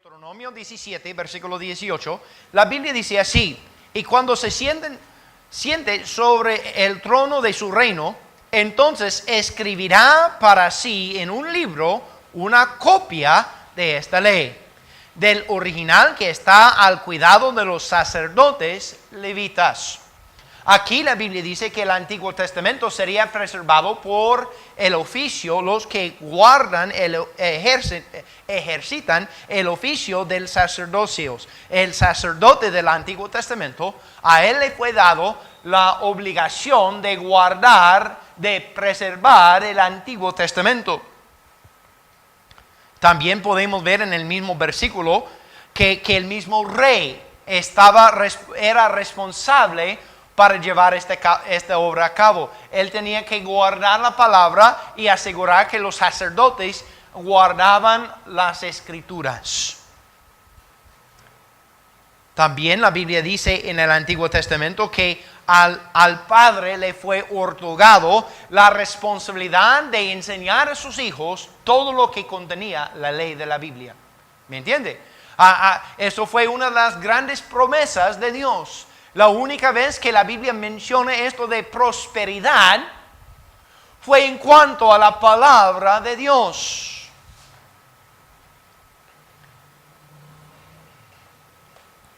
Deuteronomio 17, versículo 18, la Biblia dice así: y cuando se siente sobre el trono de su reino, entonces escribirá para sí en un libro una copia de esta ley, del original que está al cuidado de los sacerdotes levitas. Aquí la Biblia dice que el Antiguo Testamento sería preservado por el oficio, los que guardan, ejercitan el oficio del sacerdocio. El sacerdote del Antiguo Testamento, a él le fue dado la obligación de guardar, de preservar el Antiguo Testamento. También podemos ver en el mismo versículo que el mismo rey era responsable para llevar esta obra a cabo. Él tenía que guardar la palabra y asegurar que los sacerdotes guardaban las escrituras. También la Biblia dice en el Antiguo Testamento que al padre le fue otorgado la responsabilidad de enseñar a sus hijos todo lo que contenía la ley de la Biblia. ¿Me entiende? Eso fue una de las grandes promesas de Dios. La única vez que la Biblia menciona esto de prosperidad fue en cuanto a la palabra de Dios.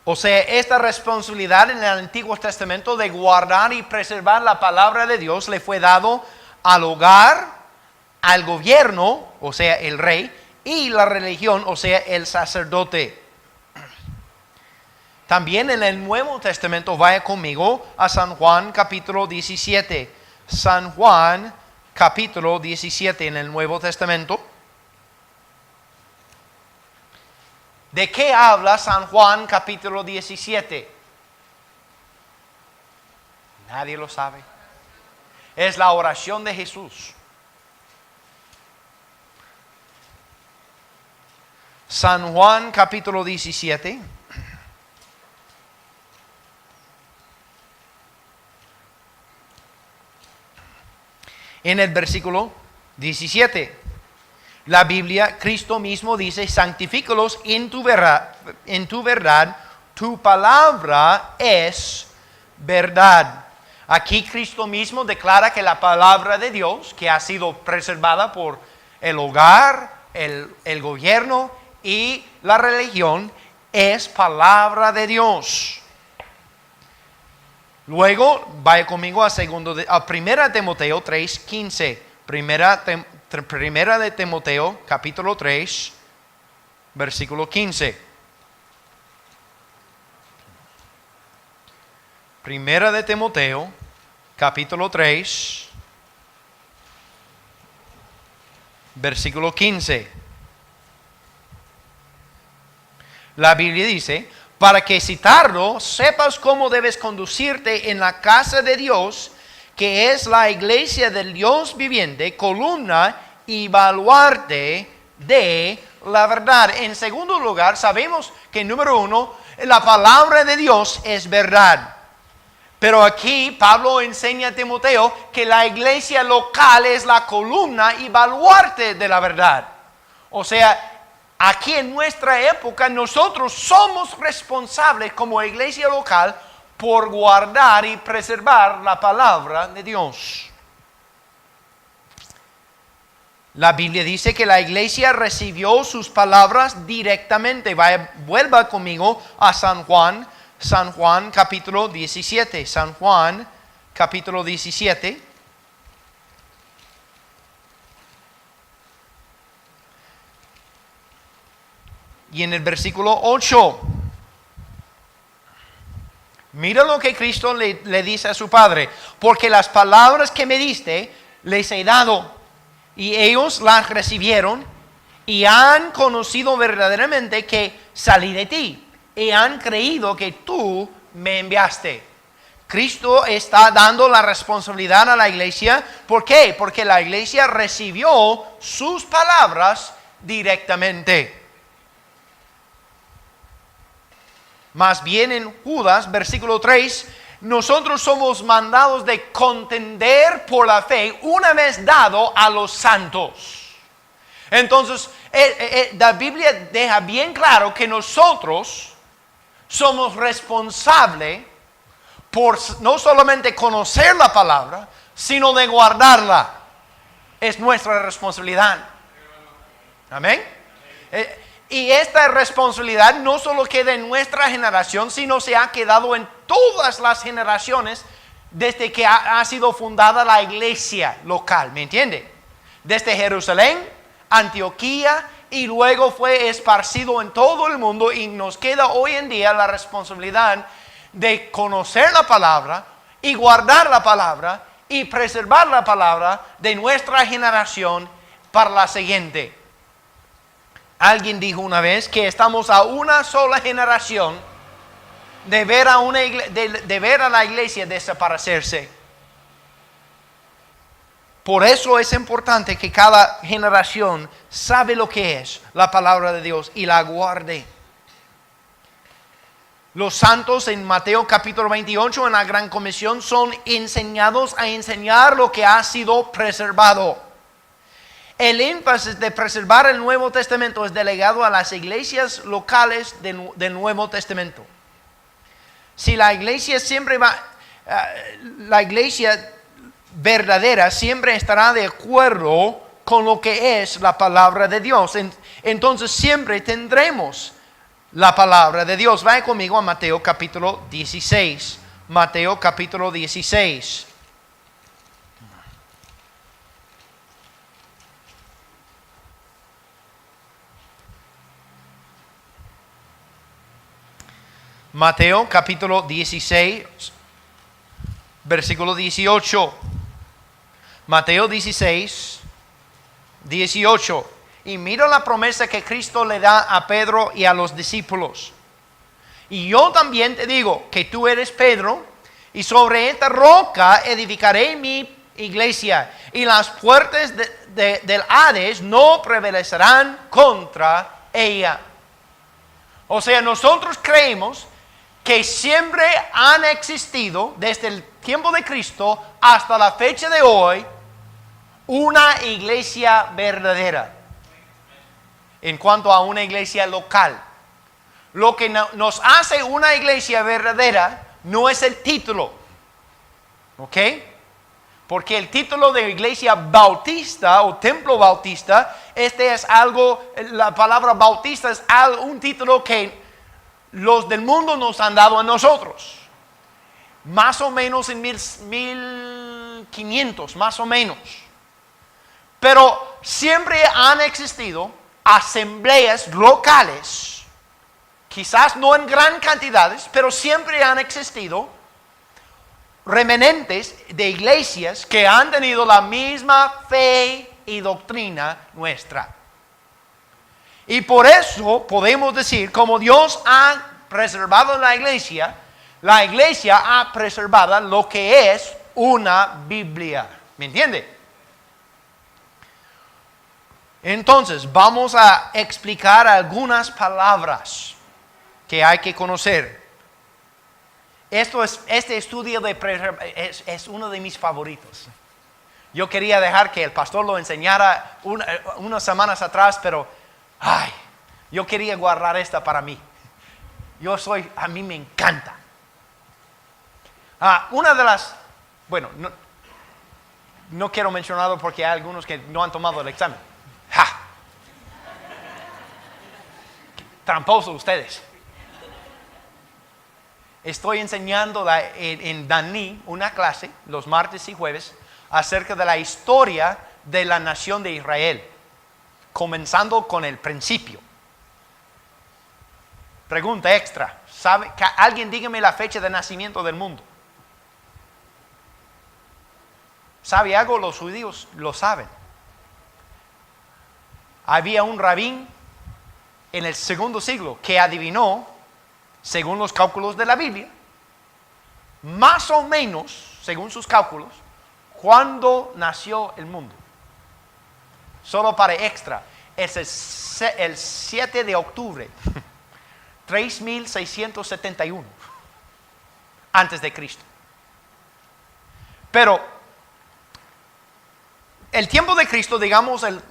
O sea, esta responsabilidad en el Antiguo Testamento de guardar y preservar la palabra de Dios le fue dado al hogar, al gobierno, o sea, el rey, y la religión, o sea, el sacerdote. También en el Nuevo Testamento, vaya conmigo a San Juan capítulo 17. San Juan capítulo 17 en el Nuevo Testamento. ¿De qué habla San Juan capítulo 17? Nadie lo sabe. Es la oración de Jesús. San Juan capítulo 17. En el versículo 17, la Biblia, Cristo mismo dice: santifícalos en tu verdad, tu palabra es verdad. Aquí Cristo mismo declara que la palabra de Dios, que ha sido preservada por el hogar, el gobierno y la religión, es palabra de Dios. Luego, vaya conmigo a 1 Timoteo 3:15. Primera de Timoteo, capítulo 3, versículo 15. Primera de Timoteo, capítulo 3, versículo 15. La Biblia dice: para que citarlo, sepas cómo debes conducirte en la casa de Dios, que es la iglesia del Dios viviente, columna y baluarte de la verdad. En segundo lugar, sabemos que número uno, la palabra de Dios es verdad. Pero aquí Pablo enseña a Timoteo que la iglesia local es la columna y baluarte de la verdad. O sea, aquí en nuestra época nosotros somos responsables como iglesia local por guardar y preservar la palabra de Dios. La Biblia dice que la iglesia recibió sus palabras directamente. Vuelva conmigo a San Juan capítulo 17. San Juan capítulo 17. Y en el versículo 8, mira lo que Cristo le dice a su Padre: porque las palabras que me diste les he dado, y ellos las recibieron, y han conocido verdaderamente que salí de ti, y han creído que tú me enviaste. Cristo está dando la responsabilidad a la iglesia. ¿Por qué? Porque la iglesia recibió sus palabras directamente. Más bien en Judas, versículo 3, nosotros somos mandados de contender por la fe una vez dado a los santos. Entonces, la Biblia deja bien claro que nosotros somos responsables por no solamente conocer la palabra, sino de guardarla. Es nuestra responsabilidad. Amén. Y esta responsabilidad no solo queda en nuestra generación, sino se ha quedado en todas las generaciones desde que ha sido fundada la iglesia local. ¿Me entiende? Desde Jerusalén, Antioquía, y luego fue esparcido en todo el mundo, y nos queda hoy en día la responsabilidad de conocer la palabra y guardar la palabra y preservar la palabra de nuestra generación para la siguiente. Alguien dijo una vez que estamos a una sola generación de ver a la iglesia desaparecerse. Por eso es importante que cada generación sabe lo que es la palabra de Dios y la guarde. Los santos en Mateo capítulo 28 en la Gran Comisión son enseñados a enseñar lo que ha sido preservado. El énfasis de preservar el Nuevo Testamento es delegado a las iglesias locales del Nuevo Testamento. Si la iglesia la iglesia verdadera siempre estará de acuerdo con lo que es la palabra de Dios, entonces siempre tendremos la palabra de Dios. Vaya conmigo a Mateo capítulo 16. Mateo capítulo 16. Mateo capítulo 16, versículo 18. Mateo 16, 18. Y mira la promesa que Cristo le da a Pedro y a los discípulos. Y yo también te digo que tú eres Pedro, y sobre esta roca edificaré mi iglesia, y las puertas del Hades no prevalecerán contra ella. O sea, nosotros creemos que siempre han existido, desde el tiempo de Cristo hasta la fecha de hoy, una iglesia verdadera. En cuanto a una iglesia local, lo que nos hace una iglesia verdadera no es el título, ¿ok? Porque el título de iglesia bautista o templo bautista, es algo, la palabra bautista es un título que los del mundo nos han dado a nosotros, más o menos en 1500, más o menos. Pero siempre han existido asambleas locales, quizás no en gran cantidades, pero siempre han existido remanentes de iglesias que han tenido la misma fe y doctrina nuestra. Y por eso podemos decir, como Dios ha preservado la iglesia ha preservado lo que es una Biblia. ¿Me entiende? Entonces, vamos a explicar algunas palabras que hay que conocer. Este estudio es uno de mis favoritos. Yo quería dejar que el pastor lo enseñara unas semanas atrás, pero yo quería guardar esta para mí. A mí me encanta. Una de las, bueno, no quiero mencionarlo porque hay algunos que no han tomado el examen. Tramposos ustedes. Estoy enseñando en Dani una clase los martes y jueves acerca de la historia de la nación de Israel, comenzando con el principio. Pregunta extra. Alguien dígame la fecha de nacimiento del mundo. ¿Sabe algo? Los judíos lo saben. Había un rabín en el segundo siglo que adivinó, según los cálculos de la Biblia, más o menos, según sus cálculos, cuándo nació el mundo. Solo para extra, es el 7 de octubre, 3671, antes de Cristo. Pero el tiempo de Cristo, digamos el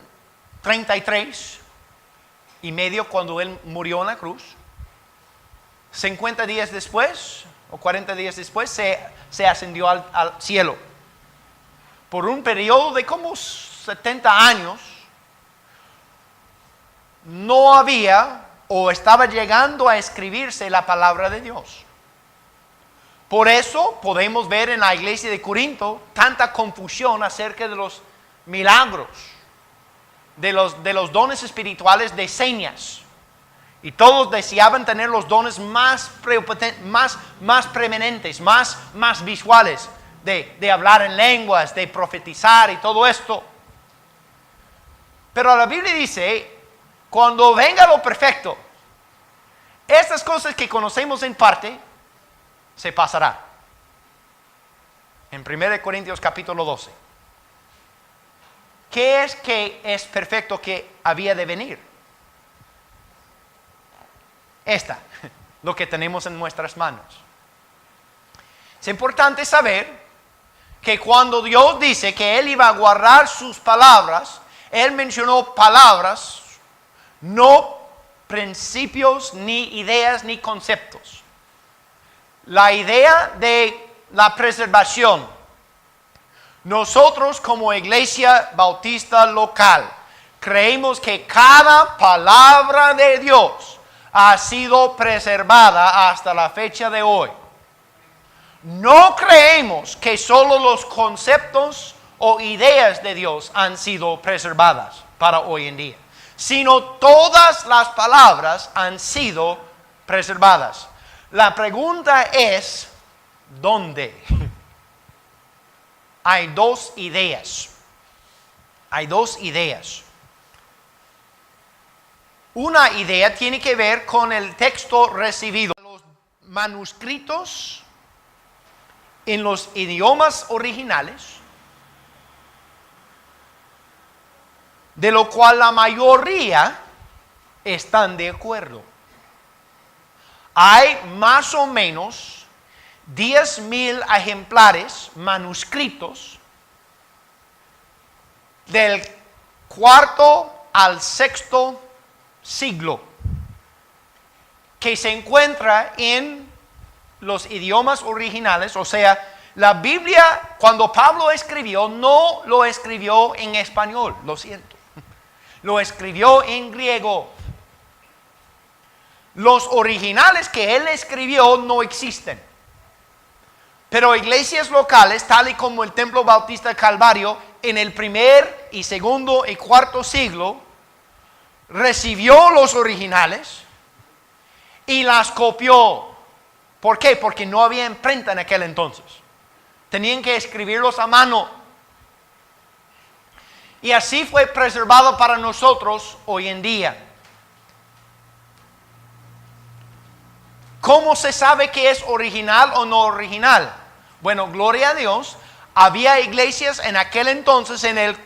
33 y medio cuando Él murió en la cruz. 50 días después, o 40 días después, se ascendió al cielo. Por un periodo de como 70 años, no había o estaba llegando a escribirse la palabra de Dios. Por eso podemos ver en la iglesia de Corinto tanta confusión acerca de los milagros, de los dones espirituales de señas. Y todos deseaban tener los dones más preeminentes, más visuales, de hablar en lenguas, de profetizar y todo esto. Pero la Biblia dice, cuando venga lo perfecto, estas cosas que conocemos en parte, se pasará. En 1 Corintios capítulo 12. ¿Qué es que es perfecto que había de venir? Lo que tenemos en nuestras manos. Es importante saber que cuando Dios dice que Él iba a guardar sus palabras, Él mencionó palabras, no principios, ni ideas, ni conceptos. La idea de la preservación. Nosotros como iglesia bautista local creemos que cada palabra de Dios ha sido preservada hasta la fecha de hoy. No creemos que solo los conceptos o ideas de Dios han sido preservadas para hoy en día, sino todas las palabras han sido preservadas. La pregunta es, ¿dónde? Hay dos ideas. Una idea tiene que ver con el texto recibido. Los manuscritos en los idiomas originales, de lo cual la mayoría están de acuerdo. Hay más o menos 10,000 ejemplares manuscritos del IV al VI siglo que se encuentra en los idiomas originales. O sea, la Biblia, cuando Pablo escribió, no lo escribió en español, lo siento. Lo escribió en griego. Los originales que él escribió no existen. Pero iglesias locales, tal y como el Templo Bautista Calvario, en el primer y segundo y cuarto siglo, recibió los originales y las copió. ¿Por qué? Porque no había imprenta en aquel entonces. Tenían que escribirlos a mano. Y así fue preservado para nosotros hoy en día. ¿Cómo se sabe que es original o no original? Bueno, gloria a Dios. Había iglesias en aquel entonces, en el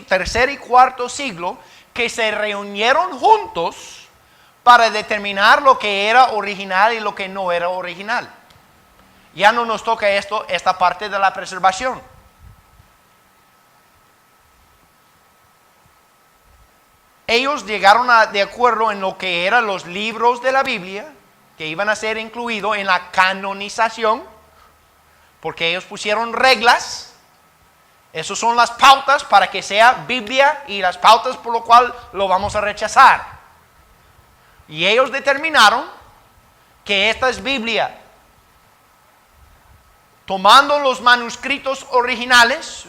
tercer y cuarto siglo, que se reunieron juntos para determinar lo que era original y lo que no era original. Ya no nos toca esta parte de la preservación. Ellos llegaron de acuerdo en lo que eran los libros de la Biblia, que iban a ser incluidos en la canonización, porque ellos pusieron reglas. Esas son las pautas para que sea Biblia y las pautas por lo cual lo vamos a rechazar. Y ellos determinaron que esta es Biblia. Tomando los manuscritos originales,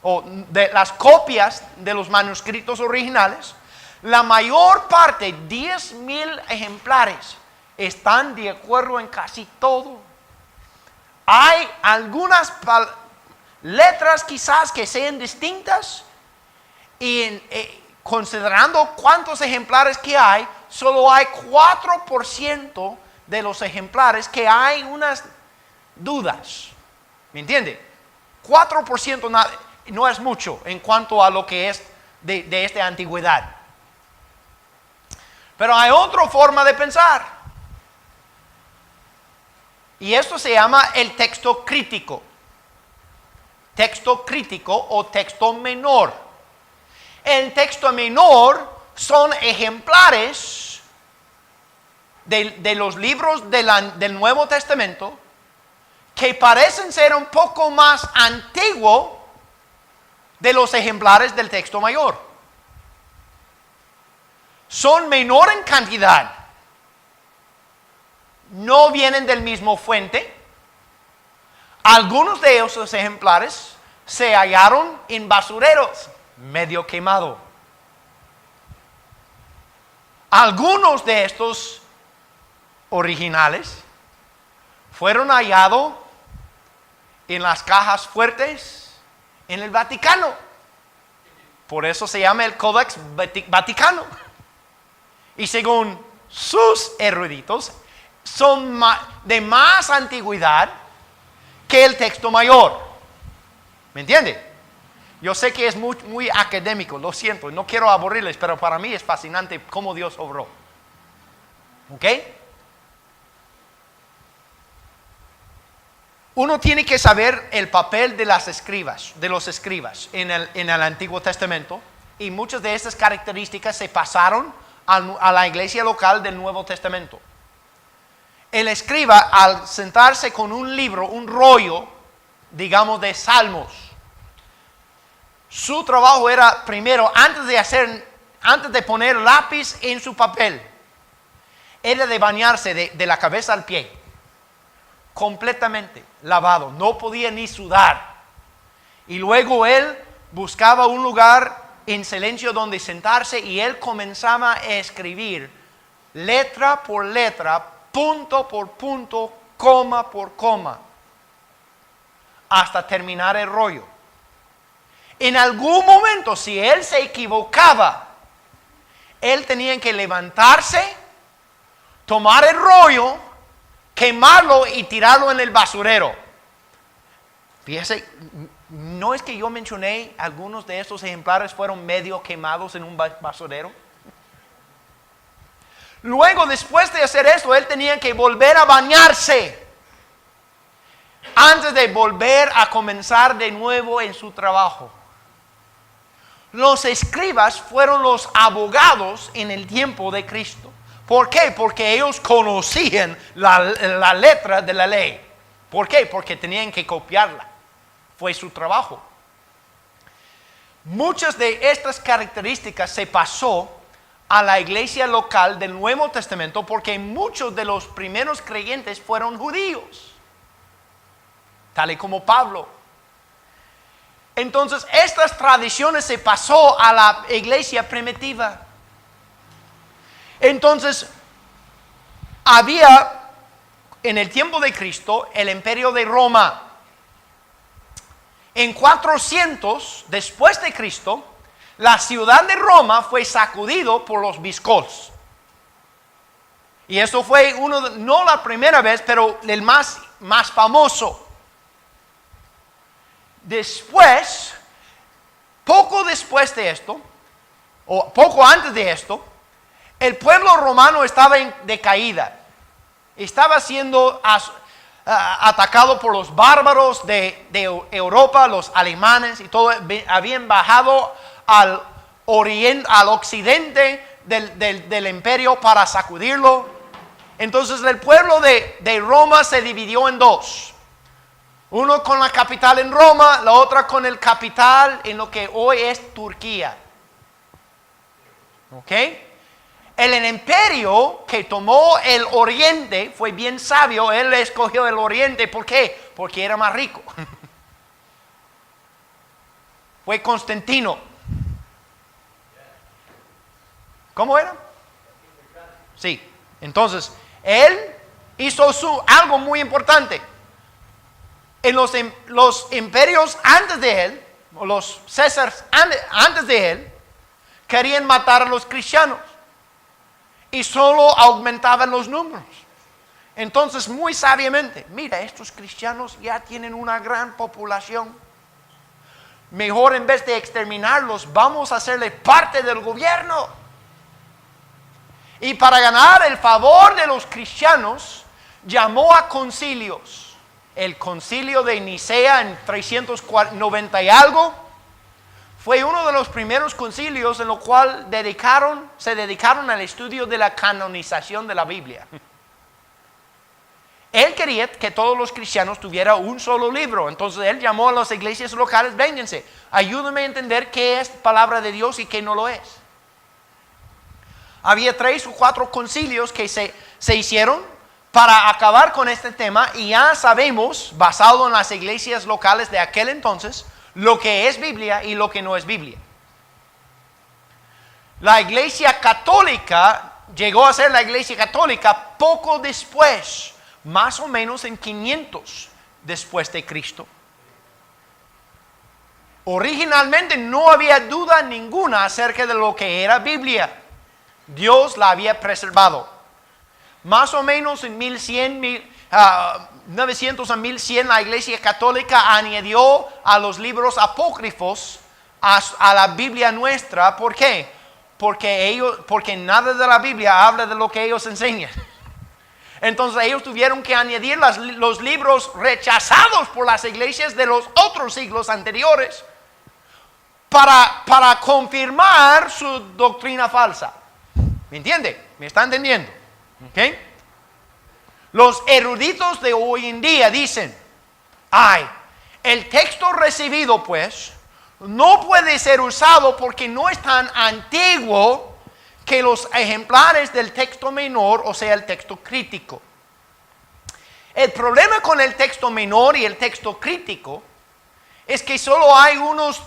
o de las copias de los manuscritos originales, la mayor parte, 10,000 ejemplares, están de acuerdo en casi todo. Hay algunas letras quizás que sean distintas, y considerando cuántos ejemplares que hay, solo hay 4% de los ejemplares que hay unas dudas. ¿Me entiende? 4% no es mucho en cuanto a lo que es de esta antigüedad. Pero hay otra forma de pensar. Y esto se llama el texto crítico. Texto crítico o texto menor. El texto menor son ejemplares de los libros del Nuevo Testamento que parecen ser un poco más antiguos de los ejemplares del texto mayor. Son menor en cantidad, no vienen del mismo fuente. Algunos de esos ejemplares se hallaron en basureros, medio quemado. Algunos de estos originales fueron hallados en las cajas fuertes en el Vaticano. Por eso se llama el Codex Vaticano. Y según sus eruditos, son de más antigüedad que el texto mayor. ¿Me entiende? Yo sé que es muy académico, lo siento, no quiero aburrirles, pero para mí es fascinante cómo Dios obró. ¿Ok? Uno tiene que saber el papel de los escribas en el Antiguo Testamento, y muchas de estas características se pasaron a la iglesia local del Nuevo Testamento. El escriba, al sentarse con un libro, un rollo, digamos, de salmos, su trabajo era primero, antes de poner lápiz en su papel, era de bañarse de la cabeza al pie, completamente lavado, no podía ni sudar. Y luego él buscaba un lugar en silencio donde sentarse, y él comenzaba a escribir letra por letra, punto por punto, coma por coma, hasta terminar el rollo. En algún momento, si él se equivocaba, él tenía que levantarse, tomar el rollo, quemarlo y tirarlo en el basurero. Fíjese, no es que yo mencioné algunos de estos ejemplares fueron medio quemados en un basurero. Luego, después de hacer esto, él tenía que volver a bañarse antes de volver a comenzar de nuevo en su trabajo. Los escribas fueron los abogados en el tiempo de Cristo. ¿Por qué? Porque ellos conocían la letra de la ley. ¿Por qué? Porque tenían que copiarla. Fue su trabajo. Muchas de estas características se pasó a la iglesia local del Nuevo Testamento porque muchos de los primeros creyentes fueron judíos, tal y como Pablo. Entonces, estas tradiciones se pasó a la iglesia primitiva. Entonces, había en el tiempo de Cristo el imperio de Roma. En 400 después de Cristo, la ciudad de Roma fue sacudido por los visigodos. Y eso fue no la primera vez, pero el más famoso. Después, poco después de esto, o poco antes de esto, el pueblo romano estaba en decaída. Estaba siendo atacado por los bárbaros de Europa, los alemanes y todo. Habían bajado al occidente del imperio para sacudirlo. Entonces el pueblo de Roma se dividió en dos. Uno con la capital en Roma, la otra con el capital en lo que hoy es Turquía. ¿Ok? El imperio que tomó el oriente fue bien sabio. Él escogió el oriente. ¿Por qué? Porque era más rico. Fue Constantino. ¿Cómo era? Sí. Entonces, él hizo algo muy importante. En los imperios antes de él, o los Césares antes de él, querían matar a los cristianos. Y solo aumentaban los números. Entonces, muy sabiamente, mira, estos cristianos ya tienen una gran población. Mejor, en vez de exterminarlos, vamos a hacerle parte del gobierno. Y para ganar el favor de los cristianos, llamó a concilios. El concilio de Nicea en 390 y algo fue uno de los primeros concilios en lo cual se dedicaron al estudio de la canonización de la Biblia. Él quería que todos los cristianos tuvieran un solo libro. Entonces él llamó a las iglesias locales: vénganse, ayúdenme a entender qué es palabra de Dios y qué no lo es. Había 3 o 4 concilios que se hicieron para acabar con este tema, y ya sabemos, basado en las iglesias locales de aquel entonces, lo que es Biblia y lo que no es Biblia. La iglesia católica llegó a ser la iglesia católica poco después, más o menos en 500 después de Cristo. Originalmente no había duda ninguna acerca de lo que era Biblia. Dios la había preservado. Más o menos en 900 a 1100 la iglesia católica añadió a los libros apócrifos a la Biblia nuestra. ¿Por qué? Porque nada de la Biblia habla de lo que ellos enseñan. Entonces ellos tuvieron que añadir los libros rechazados por las iglesias de los otros siglos anteriores para confirmar su doctrina falsa. ¿Me entiende? ¿Me está entendiendo? ¿Okay? Los eruditos de hoy en día dicen: el texto recibido pues no puede ser usado porque no es tan antiguo que los ejemplares del texto menor, o sea, el texto crítico. El problema con el texto menor y el texto crítico es que solo hay unos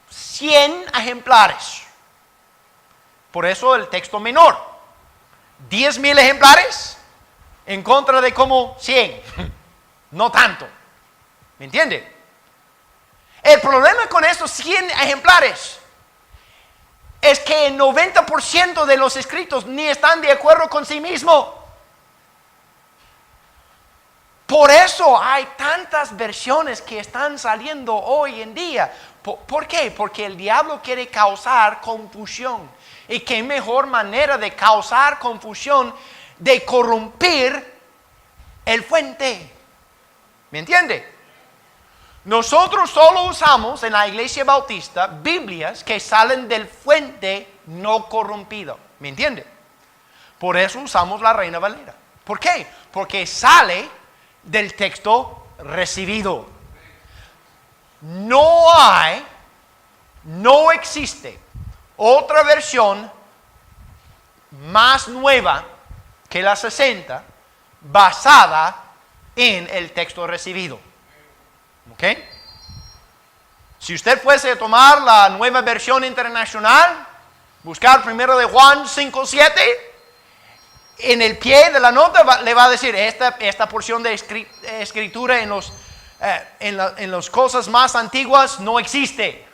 100 ejemplares. Por eso el texto menor. 10,000 ejemplares en contra de como 100. No tanto. ¿Me entiende? El problema con estos 100 ejemplares es que el 90% de los escritos ni están de acuerdo con sí mismo. Por eso hay tantas versiones que están saliendo hoy en día. ¿Por qué? Porque el diablo quiere causar confusión. ¿Y qué mejor manera de causar confusión de corromper el fuente? ¿Me entiende? Nosotros solo usamos en la iglesia bautista Biblias que salen del fuente no corrompido. ¿Me entiende? Por eso usamos la Reina Valera. ¿Por qué? Porque sale del texto recibido. No existe otra versión más nueva que la 60 basada en el texto recibido. ¿Ok? Si usted fuese a tomar la nueva versión internacional, buscar primero de Juan 5:7, en el pie de la nota le va a decir: esta porción de escritura en las cosas más antiguas no existe,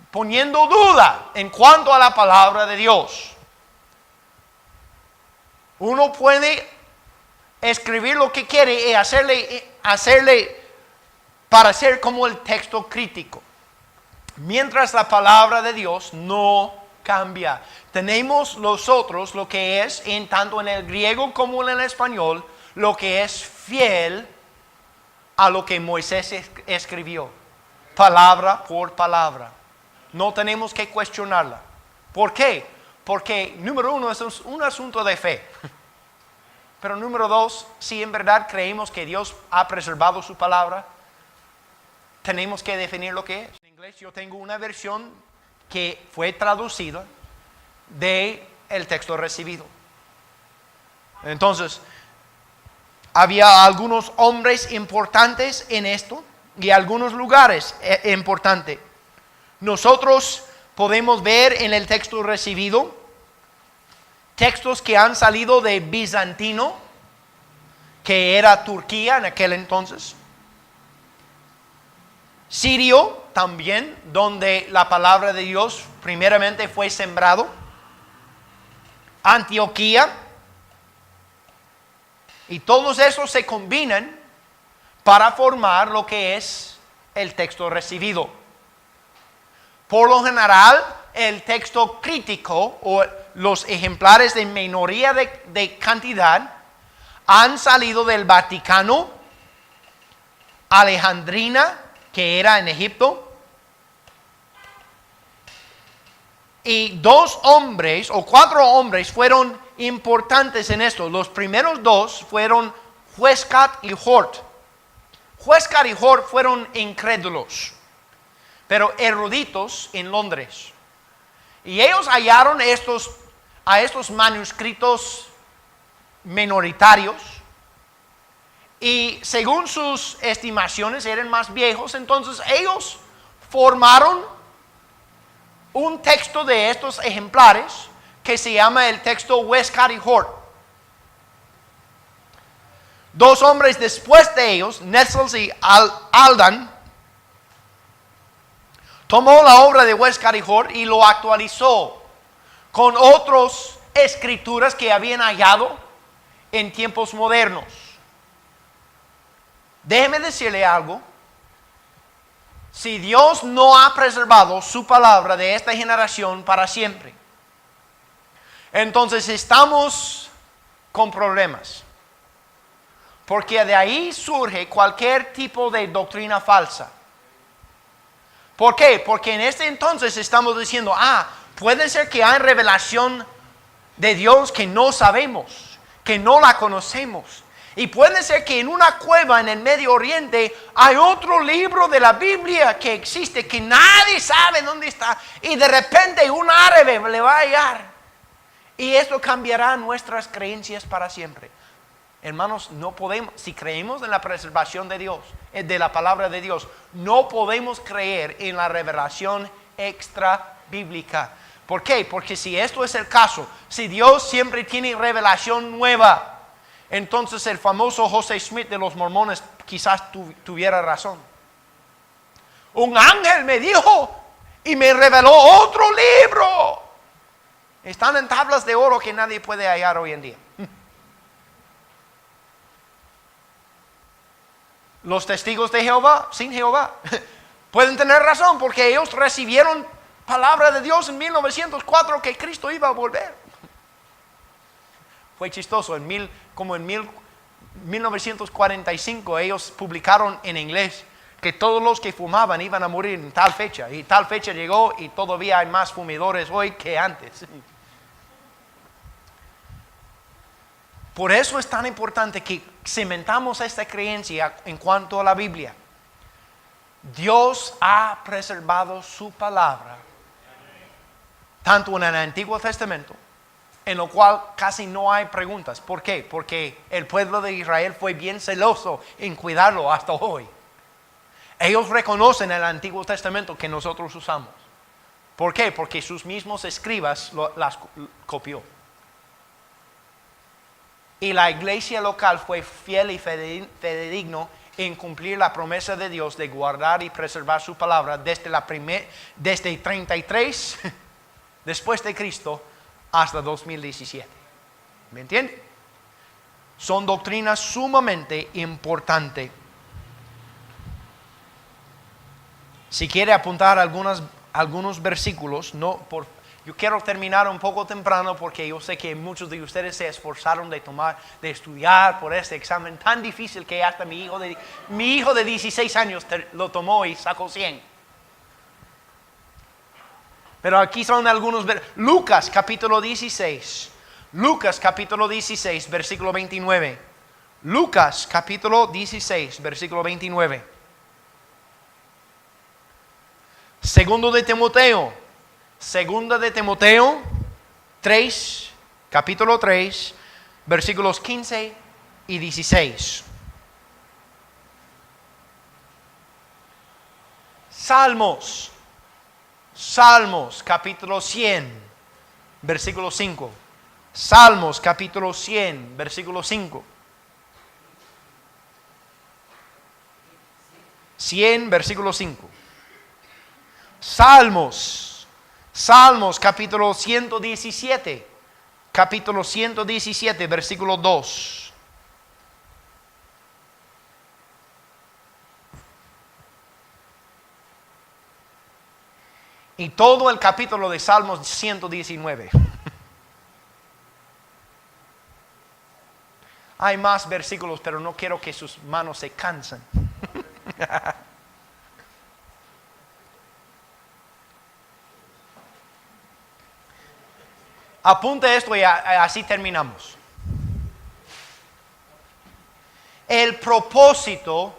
poniendo duda en cuanto a la palabra de Dios. Uno puede escribir lo que quiere y hacerle parecer como el texto crítico, mientras la palabra de Dios no cambia. Tenemos nosotros lo que es, tanto en el griego como en el español, lo que es fiel a lo que Moisés escribió, palabra por palabra. No tenemos que cuestionarla. ¿Por qué? Porque número 1 es un asunto de fe. Pero número 2, si en verdad creemos que Dios ha preservado su palabra, tenemos que definir lo que es. En inglés yo tengo una versión que fue traducida del texto recibido. Entonces, había algunos hombres importantes en esto y algunos lugares importantes. Nosotros podemos ver en el texto recibido textos que han salido de bizantino, que era Turquía en aquel entonces. Sirio también, donde la palabra de Dios primeramente fue sembrado. Antioquía. Y todos esos se combinan para formar lo que es el texto recibido. Por lo general, el texto crítico o los ejemplares de minoría de cantidad han salido del Vaticano, Alejandrina, que era en Egipto, Y 2 hombres o 4 hombres fueron importantes en esto. Los primeros 2 fueron Westcott y Hort. Westcott y Hort fueron incrédulos, pero eruditos en Londres. Y ellos hallaron a estos manuscritos minoritarios. Y según sus estimaciones eran más viejos. Entonces ellos formaron un texto de estos ejemplares que se llama el texto Westcott y Hort. 2 hombres después de ellos, Netzels y Aldan, tomó la obra de Westcott y Hort y lo actualizó con otras escrituras que habían hallado en tiempos modernos. Déjeme decirle algo. Si Dios no ha preservado su palabra de esta generación para siempre, entonces estamos con problemas. Porque de ahí surge cualquier tipo de doctrina falsa. ¿Por qué? Porque en este entonces estamos diciendo, puede ser que hay revelación de Dios que no sabemos, que no la conocemos. Y puede ser que en una cueva en el Medio Oriente hay otro libro de la Biblia que existe, que nadie sabe dónde está. Y de repente un árabe le va a hallar. Y esto cambiará nuestras creencias para siempre. Hermanos, no podemos, si creemos en la preservación de Dios, de la palabra de Dios, no podemos creer en la revelación extra bíblica. ¿Por qué? Porque si esto es el caso, si Dios siempre tiene revelación nueva, entonces el famoso José Smith de los mormones quizás tuviera razón. Un ángel me dijo y me reveló otro libro. Están en tablas de oro que nadie puede hallar hoy en día. Los testigos de Jehová, sin Jehová, pueden tener razón porque ellos recibieron palabra de Dios en 1904 que Cristo iba a volver. Fue chistoso, como en 1945 ellos publicaron en inglés que todos los que fumaban iban a morir en tal fecha. Y tal fecha llegó y todavía hay más fumadores hoy que antes. Por eso es tan importante que cimentamos esta creencia en cuanto a la Biblia. Dios ha preservado su palabra, tanto en el Antiguo Testamento, en lo cual casi no hay preguntas. ¿Por qué? Porque el pueblo de Israel fue bien celoso en cuidarlo hasta hoy. Ellos reconocen el Antiguo Testamento que nosotros usamos. ¿Por qué? Porque sus mismos escribas las copió. Y la iglesia local fue fiel y fidedigno en cumplir la promesa de Dios de guardar y preservar su palabra desde 33 después de Cristo hasta 2017. ¿Me entiende? Son doctrinas sumamente importantes. Si quiere apuntar algunos versículos, yo quiero terminar un poco temprano porque yo sé que muchos de ustedes se esforzaron de estudiar por este examen tan difícil que hasta mi hijo de 16 años lo tomó y sacó 100. Pero aquí son algunos Lucas capítulo 16. Lucas capítulo 16, versículo 29. Lucas capítulo 16, versículo 29. Segunda de Timoteo 3, capítulo 3, versículos 15 y 16. Salmos, capítulo 100, versículo 5. Salmos, capítulo 100, versículo 5. 100, versículo 5. Salmos, capítulo 117. Capítulo 117, versículo 2. Y todo el capítulo de Salmos 119. Hay más versículos, pero no quiero que sus manos se cansen. Apunte esto y así terminamos. El propósito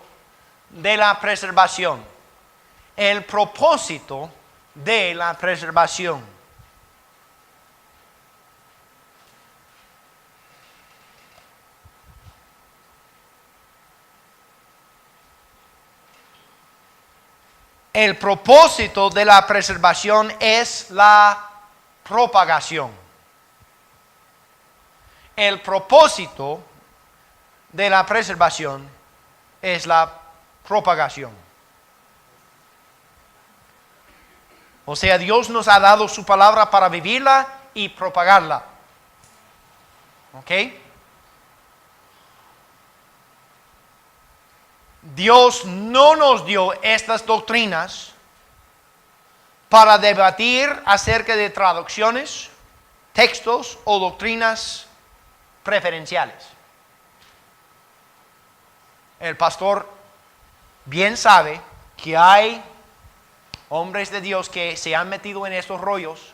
de la preservación. El propósito de la preservación. El propósito de la preservación es la propagación. El propósito de la preservación es la propagación. O sea, Dios nos ha dado su palabra para vivirla y propagarla. ¿Ok? Dios no nos dio estas doctrinas para debatir acerca de traducciones, textos o doctrinas preferenciales. El pastor bien sabe que hay hombres de Dios que se han metido en estos rollos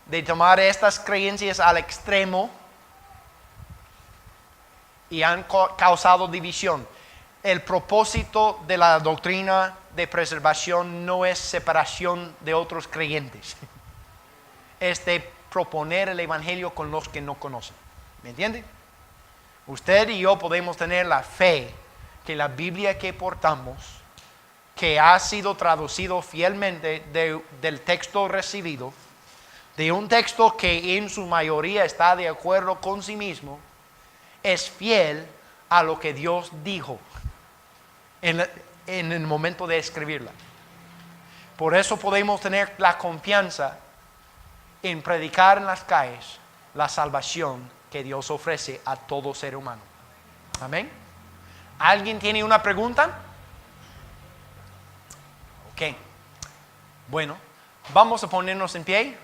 de tomar estas creencias al extremo y han causado división. El propósito de la doctrina de preservación no es separación de otros creyentes. Es de proponer el evangelio con los que no conocen. ¿Me entiende? Usted y yo podemos tener la fe que la Biblia que portamos, que ha sido traducido fielmente del texto recibido, de un texto que en su mayoría está de acuerdo con sí mismo, es fiel a lo que Dios dijo en el momento de escribirla. Por eso podemos tener la confianza en predicar en las calles la salvación que Dios ofrece a todo ser humano. Amén. ¿Alguien tiene una pregunta? Ok. Bueno, vamos a ponernos en pie.